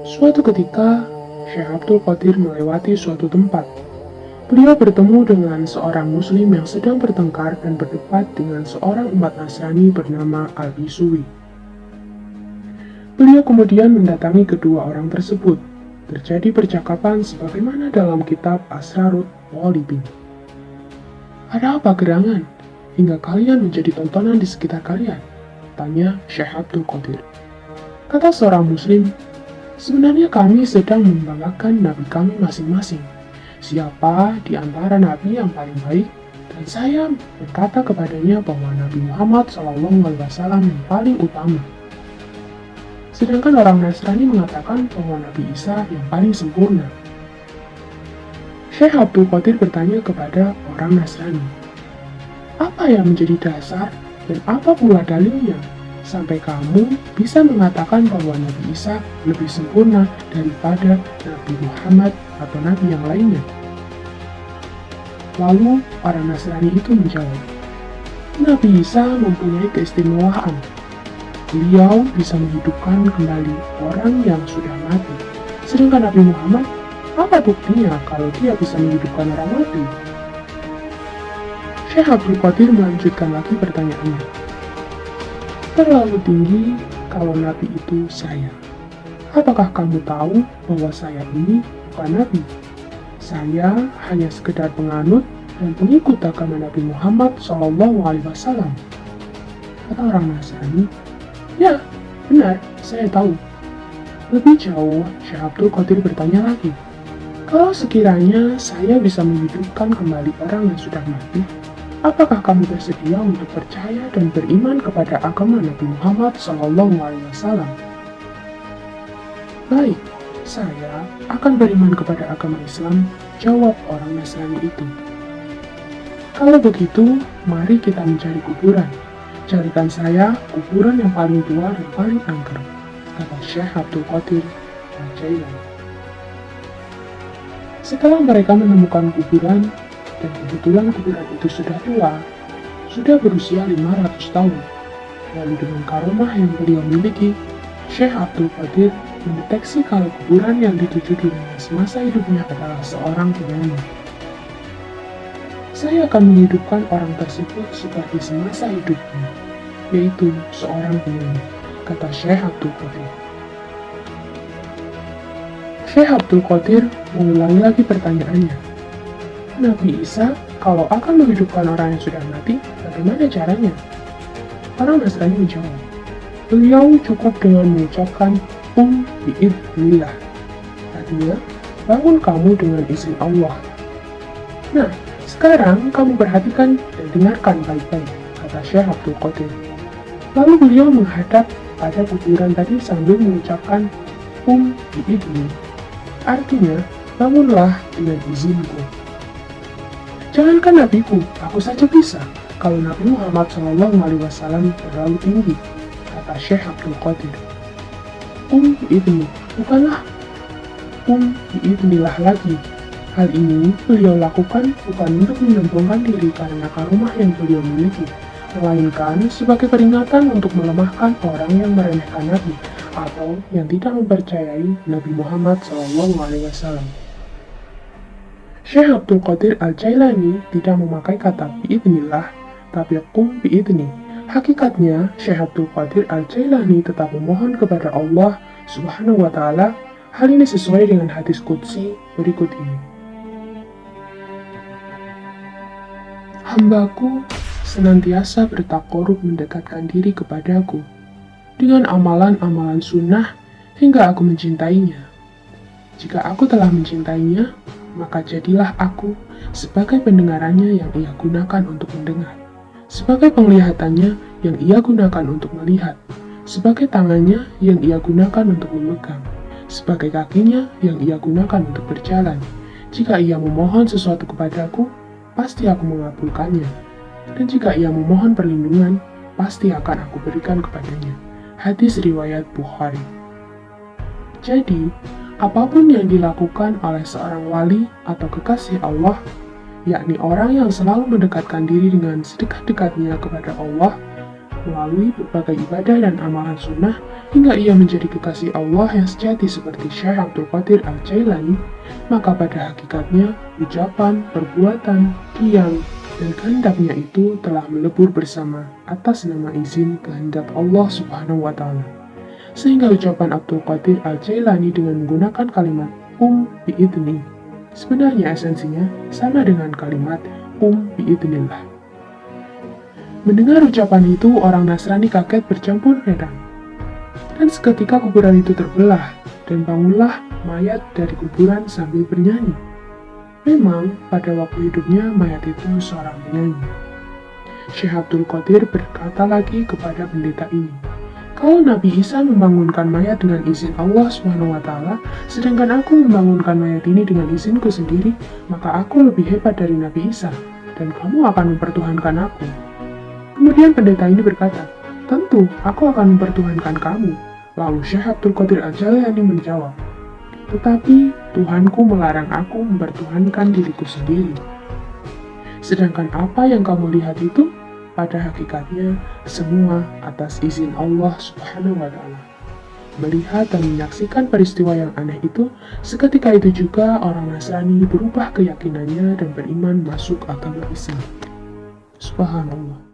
Suatu ketika, Syekh Abdul Qadir melewati suatu tempat. Beliau bertemu dengan seorang muslim yang sedang bertengkar dan berdebat dengan seorang umat Nasrani bernama Al-Bisuwi. Beliau kemudian mendatangi kedua orang tersebut. Terjadi percakapan sebagaimana dalam kitab Asrarut Walibin. Ada apa gerangan? Hingga kalian menjadi tontonan di sekitar kalian? Tanya Syekh Abdul Qadir. Kata seorang muslim, sebenarnya kami sedang membanggakan nabi kami masing-masing. Siapa di antara nabi yang paling baik? Dan saya berkata kepadanya bahwa Nabi Muhammad SAW yang paling utama. Sedangkan orang Nasrani mengatakan bahwa Nabi Isa yang paling sempurna. Syekh Abdul Qadir bertanya kepada orang Nasrani, apa yang menjadi dasar dan apa pula dalilnya sampai kamu bisa mengatakan bahwa Nabi Isa lebih sempurna daripada Nabi Muhammad atau Nabi yang lainnya? Lalu orang Nasrani itu menjawab, Nabi Isa mempunyai keistimewaan. Beliau bisa menghidupkan kembali orang yang sudah mati. Sedangkan Nabi Muhammad, apa buktinya kalau dia bisa menghidupkan orang mati? Syekh Abdul Qadir melanjutkan lagi pertanyaannya. Terlalu tinggi kalau Nabi itu saya. Apakah kamu tahu bahwa saya ini bukan Nabi? Saya hanya sekedar penganut dan pengikut agama Nabi Muhammad SAW. Kata orang Nasrani, ya, benar, saya tahu. Lebih jauh, Syekh Abdul Qadir bertanya lagi, kalau sekiranya saya bisa menghidupkan kembali orang yang sudah mati, apakah kamu bersedia untuk percaya dan beriman kepada agama Nabi Muhammad SAW? Baik, saya akan beriman kepada agama Islam, jawab orang Nasrani itu. Kalau begitu, mari kita mencari kuburan. Carikan saya kuburan yang paling tua dan paling angker, kata Syekh Abdul Qadir Al-Jailani. Setelah mereka menemukan kuburan, dan kebetulan kuburan itu sudah tua, sudah berusia 500 tahun. Lalu dengan karomah yang beliau miliki, Syekh Abdul Qadir mendeteksi kalau kuburan yang dituju dirinya semasa hidupnya adalah seorang penyanyi. Saya akan menghidupkan orang tersebut seperti semasa hidupnya, yaitu seorang penyanyi, kata Syekh Abdul Qadir. Syekh Abdul Qadir mengulangi lagi pertanyaannya. Nabi Isa, kalau akan menghidupkan orang yang sudah mati, bagaimana caranya? Orang Nasrani menjawab, beliau cukup dengan mengucapkan bi'idznillah. Artinya, bangun kamu dengan izin Allah. Nah, sekarang kamu perhatikan dan dengarkan baik-baik, kata Syekh Abdul Qadir. Lalu beliau menghadap pada kuburan tadi sambil mengucapkan bi'idzni. Artinya, bangunlah dengan izinku. Jangankan nabiku, aku saja bisa. Kalau Nabi Muhammad SAW terlalu tinggi, kata Syekh Abdul Qadir. Bi'idzni, bukanlah bi'idznillah lagi. Hal ini beliau lakukan bukan untuk menyombongkan diri karena karomah yang beliau miliki, melainkan sebagai peringatan untuk melemahkan orang yang meremehkan Nabi atau yang tidak mempercayai Nabi Muhammad SAW. Syekh Abdul Qadir Al-Jailani tidak memakai kata bi'idznillah, tapi bi'idzni. Hakikatnya, Syekh Abdul Qadir Al-Jailani tetap memohon kepada Allah Subhanahu wa Ta'ala. Hal ini sesuai dengan hadis qudsi berikut ini. Hambaku senantiasa bertakarub mendekatkan diri kepadaku dengan amalan-amalan sunnah hingga aku mencintainya. Jika aku telah mencintainya, maka jadilah aku sebagai pendengarannya yang ia gunakan untuk mendengar, sebagai penglihatannya yang ia gunakan untuk melihat, sebagai tangannya yang ia gunakan untuk memegang, sebagai kakinya yang ia gunakan untuk berjalan. Jika ia memohon sesuatu kepadaku, pasti aku mengabulkannya. Dan jika ia memohon perlindungan, pasti akan aku berikan kepadanya. Hadis riwayat Bukhari. Jadi, apapun yang dilakukan oleh seorang wali atau kekasih Allah, yakni orang yang selalu mendekatkan diri dengan sedekat-dekatnya kepada Allah, melalui berbagai ibadah dan amalan sunnah hingga ia menjadi kekasih Allah yang sejati seperti Syekh Abdul Qadir Al-Jailani, maka pada hakikatnya ucapan, perbuatan, diam, dan kehendaknya itu telah melebur bersama atas nama izin kehendak Allah Subhanahu wa Ta'ala. Sehingga ucapan Abdul Qadir Al-Jailani dengan menggunakan kalimat bi'idni sebenarnya esensinya sama dengan kalimat bi'idnillah. Mendengar ucapan itu, orang Nasrani kaget bercampur heran. Dan seketika kuburan itu terbelah, dan bangunlah mayat dari kuburan sambil bernyanyi. Memang, pada waktu hidupnya mayat itu seorang penyanyi. Syekh Abdul Qadir berkata lagi kepada pendeta ini, "Kalau Nabi Isa membangunkan mayat dengan izin Allah SWT, sedangkan aku membangunkan mayat ini dengan izinku sendiri, maka aku lebih hebat dari Nabi Isa, dan kamu akan mempertuhankan aku." Kemudian pendeta ini berkata, "Tentu, aku akan mempertuhankan kamu." Lalu Syekh Abdul Qadir Al-Jailani menjawab, "Tetapi Tuhanku melarang aku mempertuhankan diriku sendiri. Sedangkan apa yang kamu lihat itu, pada hakikatnya semua atas izin Allah Subhanahu wa Ta'ala." Melihat dan menyaksikan peristiwa yang aneh itu, seketika itu juga orang Nasrani berubah keyakinannya dan beriman masuk agama Islam. Subhanallah.